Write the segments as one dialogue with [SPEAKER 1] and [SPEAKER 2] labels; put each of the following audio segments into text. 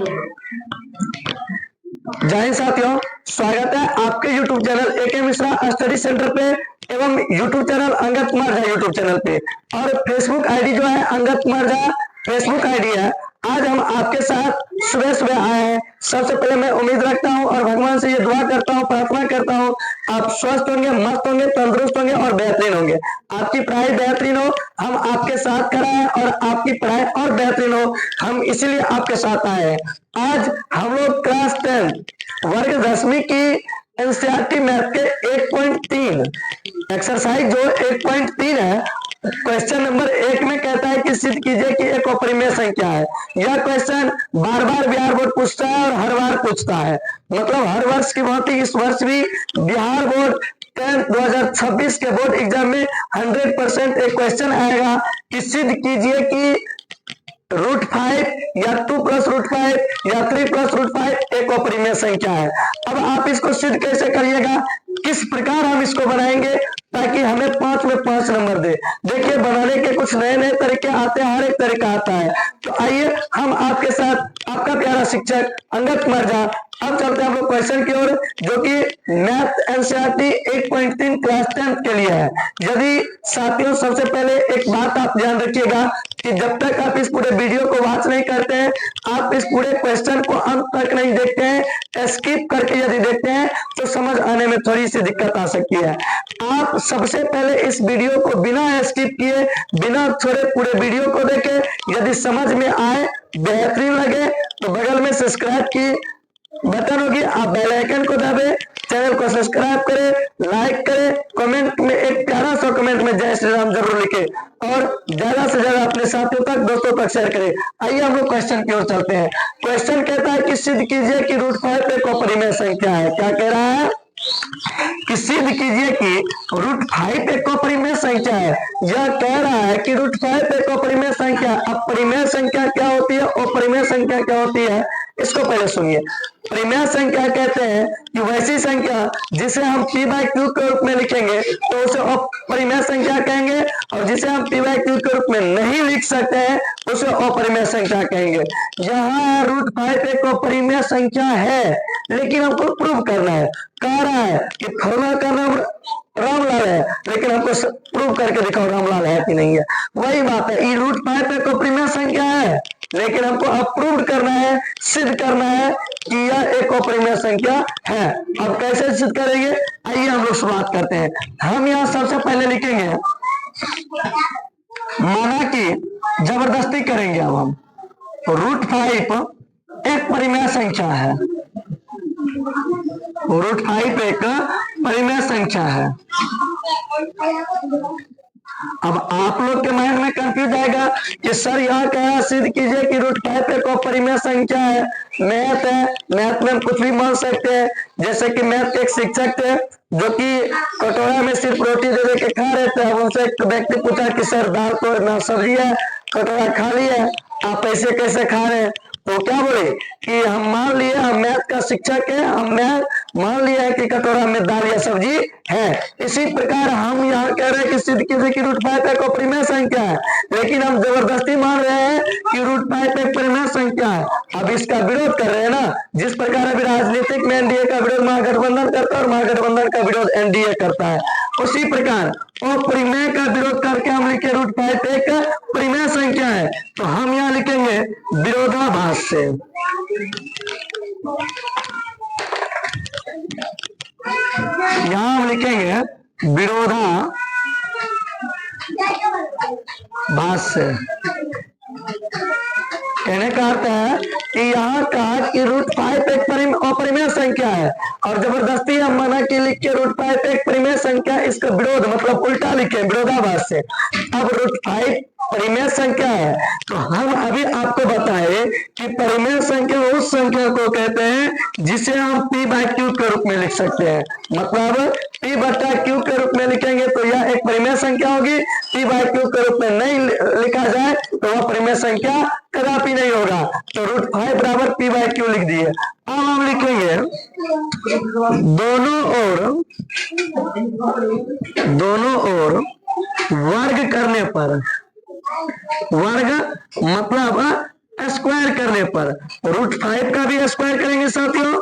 [SPEAKER 1] जय हिंद साथियों, स्वागत है आपके YouTube channel A K Mishra study centre पे एवं YouTube channel Angad Kumar Jha YouTube channel पे और फेसबुक आईडी जो है अंगद कुमार झा फेसबुक आईडी है। आज हम आपके साथ सुबह सुबह आए हैं। सबसे पहले मैं उम्मीद रखता हूं और भगवान से ये दुआ करता हूं, प्रार्थना करता हूं, आप स्वस्थ होंगे, मस्त होंगे, तंदुरुस्त होंगे और बेहतरीन होंगे। आपकी पढ़ाई बेहतरीन हो, हम आपके साथ कराएं और आपकी पढ़ाई और बेहतरीन हो, हम इसीलिए आपके साथ आए हैं। आज हम लोग क्लास 10 वर्ग 10वीं की एनसीईआरटी मैथ के 1.3 एक्सरसाइज जो 1.3 है, क्वेश्चन नंबर 1 में कहता है कि सिद्ध कीजिए कि एक अपरिमेय संख्या है। यह क्वेश्चन बार बार बिहार बोर्ड पूछता है और हर बार पूछता है, मतलब हर वर्ष की भांति इस वर्ष भी बिहार बोर्ड 2026 के बोर्ड एग्जाम में 100% एक क्वेश्चन आएगा कि सिद्ध कीजिए कि √5 या 2 + √5 या 3 + √5 एक अपरिमेय संख्या है। अब आप इसको सिद्ध कैसे करिएगा, किस प्रकार हम इसको बनाएंगे ताकि हमें 5 में 5 नंबर दे। देखिए, बनाने के कुछ नए नए तरीके आते हैं, हर एक तरीका आता है। तो आइए हम आपके साथ आपका प्यारा शिक्षक अंगद कुमार झा अब चलते हैं हम लोग क्वेश्चन की ओर, जो कि मैथ एनसीईआरटी 1.3 क्लास 10 के लिए है। यदि साथियों, सबसे पहले एक बात आप ध्यान रखिएगा कि जब तक आप इस पूरे वीडियो को वॉच नहीं करते हैं, आप इस पूरे क्वेश्चन को अंत तक नहीं देखते हैं, स्किप करके यदि देखते हैं तो समझ आने में थोड़ी सी दिक्कत आ सकती है। आप सबसे पहले इस वीडियो को बिना स्किप किए, बिना छोड़े पूरे वीडियो को देखें। यदि समझ में आए, बेहतरीन लगे तो बगल में सब्सक्राइब की बटन होगी, आप बेल आइकन को दबाएं, चैनल को सब्सक्राइब करें, लाइक करें, कमेंट में एक प्यारा सा कमेंट में जय श्री राम जरूर लिखें और ज्यादा से ज्यादा अपने साथियों तक, दोस्तों तक शेयर करें। आइए हम लोग क्वेश्चन की ओर चलते हैं। क्वेश्चन कहता है कि सिद्ध कीजिए कि √5 एक अपरिमेय संख्या है। क्या कह रहा है कि सिद्ध कीजिए कि √5 एक अपरिमेय संख्या है। यह कह रहा है कि √5 एक अपरिमेय संख्या। अपरिमेय संख्या क्या होती है, अपरिमेय संख्या क्या होती है, इसको पहले सुनिए। परिमेय संख्या कहते हैं कि वैसी संख्या जिसे हम p/q के रूप में लिखेंगे तो उसे अपरिमेय संख्या कहेंगे, और जिसे हम p/q के रूप में नहीं लिख सकते हैं उसे अपरिमेय संख्या कहेंगे। यहाँ √5 एक अपरिमेय संख्या है, लेकिन हमको प्रूव करना है। कह रहा है कि फॉर्मूला का नाम रामलाल है, लेकिन हमको प्रूव करके दिखाओ रामलाल है कि नहीं है। वही बात है, √5 एक अपरिमेय संख्या है, लेकिन हमको अप्रूव करना है, सिद्ध करना है कि यह एक अपरिमेय संख्या है। अब कैसे सिद्ध करेंगे, आइए हम लोग शुरुआत करते हैं। हम यहाँ सबसे पहले लिखेंगे, माना कि जबरदस्ती करेंगे। अब हम √5 एक परिमेय संख्या है, √5 एक परिमेय संख्या है। अब आप लोग के माइंड में कंफ्यूज आएगा कि सर यह क्या सिद्ध कीजिए कि √5 एक अपरिमेय संख्या है। मैथ है, मैथ में हम कुछ भी मान सकते हैं। जैसे कि मैथ के एक शिक्षक थे जो कि कटोरा में सिर्फ रोटी दे दे के खा रहे थे। उनसे एक व्यक्ति पूछा कि सर दाल तो ना सब्जी है, कटोरा खाली है, आप ऐसे कैसे खा रहे हैं। तो क्या बोले कि हम मान लिए, हम मैथ का शिक्षक है, हम मान लिया है कि कटोरा में दाल या सब्जी है। इसी प्रकार हम यहाँ कह रहे हैं कि सिद्ध कीजिए कि √5 एक अपरिमेय संख्या है, लेकिन हम जबरदस्ती मान रहे हैं कि √5 एक परिमेय संख्या है। अब इसका विरोध कर रहे हैं ना, जिस प्रकार अभी राजनीतिक में एनडीए का विरोध महागठबंधन करता है और महागठबंधन का विरोध एनडीए करता है, उसी प्रकार अपरिमेय का विरोध करके हम लिखे √5 एक परिमेय संख्या है। तो हम यहाँ लिखेंगे विरोधाभास से। यहाँ हम लिखेंगे विरोधाभास से। कहने का अर्थ है कि यहाँ कहा कि √5 एक अपरिमेय संख्या है और जबरदस्ती हम माना कि लिख के √5 एक परिमेय संख्या, इसका विरोध मतलब उल्टा लिखे विरोधाभास से। अब √5 परिमेय संख्या है, तो हम अभी आपको बताए कि परिमेय संख्या उस संख्या को कहते हैं जिसे हम p/q के रूप में लिख सकते हैं। मतलब p/q के रूप में लिखेंगे तो यह एक परिमेय संख्या होगी। p/q के रूप में नहीं लिखा जाए तो वह परिमेय संख्या कदापि नहीं होगा। तो √5 बराबर p/q लिख दिए। अब हम लिखेंगे दोनों ओर वर्ग करने पर, वर्ग मतलब स्क्वायर करने पर √5 का भी स्क्वायर करेंगे साथियों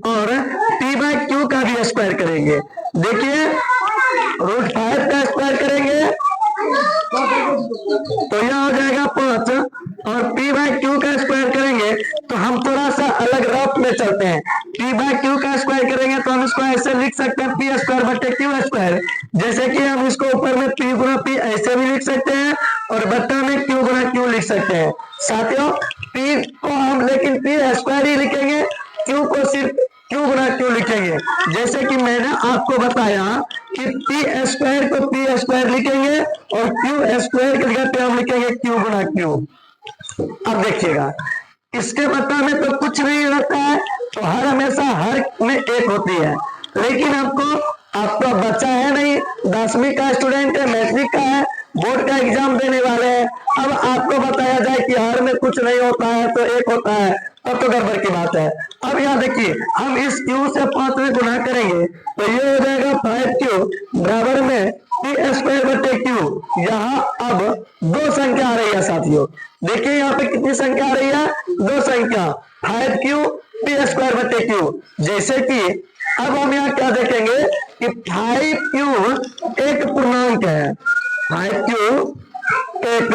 [SPEAKER 1] और p/q का भी स्क्वायर करेंगे। देखिए √5 का स्क्वायर करेंगे तो यह हो जाएगा 5 और p/q का स्क्वायर करेंगे तो हम थोड़ा सा अलग रफ में चलते हैं। p/q का स्क्वायर करेंगे तो हम इसको ऐसे लिख सकते हैं p²/q²। जैसे कि हम इसको ऊपर में p गुना p ऐसे भी लिख सकते हैं और बट्टा में q गुना q लिख सकते हैं। साथियों p को हम लेकिन p² ही लिखेंगे, q को सिर्फ q गुना q लिखेंगे। जैसे कि मैंने आपको बताया कि p² को p² लिखेंगे और q² की जगह पे हम लिखेंगे q गुना q। अब देखिएगा इसके बता में तो कुछ नहीं रहता है, तो हर हमेशा हर में एक होती है, लेकिन आपका बच्चा है नहीं, 10वीं का स्टूडेंट है, मैट्रिक का है, बोर्ड का एग्जाम देने वाले हैं। अब आपको बताया जाए कि हर में कुछ नहीं होता है तो एक होता है, तब तो गड़बड़ की बात है। अब यहाँ देखिए हम इस q से 5 में गुना करेंगे तो ये हो जाएगा 5q बराबर में p²/q। यहाँ अब दो संख्या आ रही है साथियों, देखिए यहाँ पे कितनी संख्या आ रही है, दो संख्या 5q p²/q। जैसे कि अब हम यहाँ क्या देखेंगे कि 5q एक पूर्णांक है, 5q एक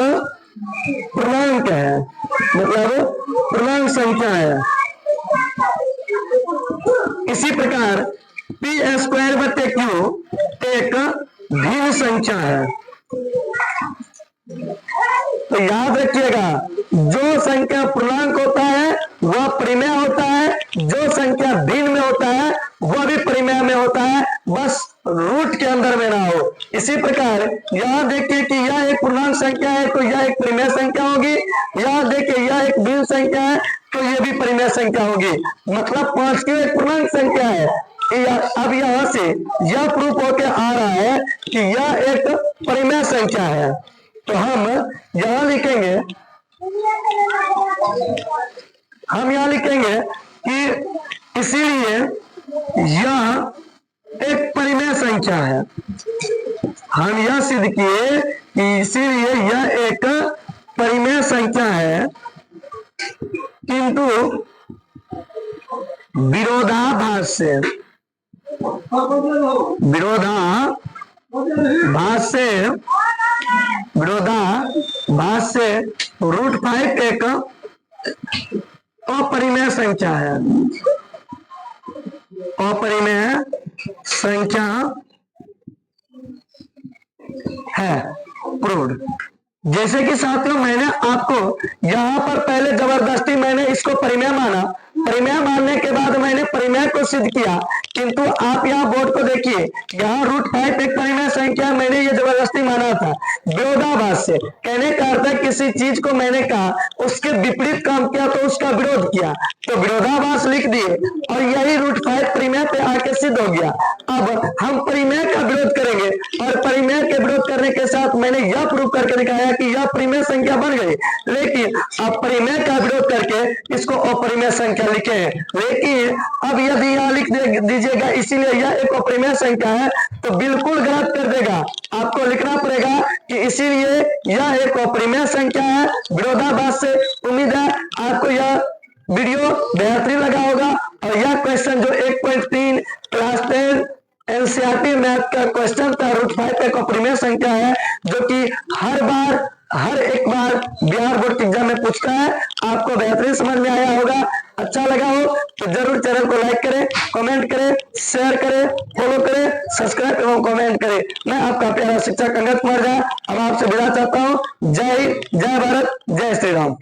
[SPEAKER 1] पूर्णांक है, मतलब पूर्णांक संख्या है। इसी प्रकार p²/q एक भिन्न संख्या है। तो याद रखिएगा जो संख्या पूर्णांक होता है वह परिमेय होता है, जो संख्या भिन्न में होता है वह भी परिमेय में होता है, बस रूट के अंदर में ना हो। इसी प्रकार यहाँ देखिए कि यह एक पूर्णांक संख्या है तो यह एक परिमेय संख्या होगी, यहाँ देखिए यह एक भिन्न संख्या है तो यह भी परिमेय संख्या होगी, मतलब 5q एक पूर्णांक संख्या है। अब यहाँ से यह प्रूफ होके आ रहा है कि यह एक परिमेय संख्या है, तो हम यहाँ लिखेंगे कि इसीलिए यह एक परिमेय संख्या है। हम यह सिद्ध किए कि इसीलिए यह एक परिमेय संख्या है, किंतु विरोधाभास से √5 एक अपरिमेय संख्या है, अपरिमेय संख्या है प्रूव्ड। जैसे कि साथियों मैंने आपको यहाँ पर पहले जबरदस्ती मैंने इसको परिमेय माना, परिमेय मानने के बाद मैंने परिमेय को सिद्ध किया, किंतु आप यहाँ बोर्ड को देखिए, यहाँ √5 एक परिमेय संख्या मैंने ये जबरदस्ती माना था। विरोधाभास से कहने का अर्थ है किसी चीज को मैंने कहा उसके विपरीत काम किया तो उसका विरोध किया, तो विरोधाभास लिख दिए और यही √5 परिमेय पे आके सिद्ध हो गया। अब हम परिमेय का विरोध करेंगे और परिमेय के विरोध करने के साथ मैंने यह प्रूव करके दिखाया कि यह परिमेय संख्या बन गई, लेकिन अब परिमेय का विरोध करके इसको अपरिमेय संख्या लिखे हैं। लेकिन अब यदि यहाँ लिख दीजिएगा इसीलिए यह एक अपरिमेय संख्या है तो बिल्कुल गलत कर देगा, आपको लिखना पड़ेगा कि इसीलिए यह एक अपरिमेय संख्या है विरोधाभास से। उम्मीद है आपको यह वीडियो बेहतरीन लगा होगा और यह क्वेश्चन जो 1.3 क्लास 10 एनसीईआरटी मैथ का क्वेश्चन था √5 एक अपरिमेय संख्या है, जो कि हर एक बार बिहार बोर्ड के एग्जाम में पूछता है। आपको बेहतरीन समझ में आया होगा, अच्छा लगा हो तो जरूर चैनल को लाइक करें, कमेंट करें, शेयर करें, फॉलो करें, सब्सक्राइब एवं कमेंट करें। मैं आपका प्यारा शिक्षक अंगद कुमार झा अब आपसे विदा चाहता हूँ। जय हिंद, जय भारत, जय श्री राम।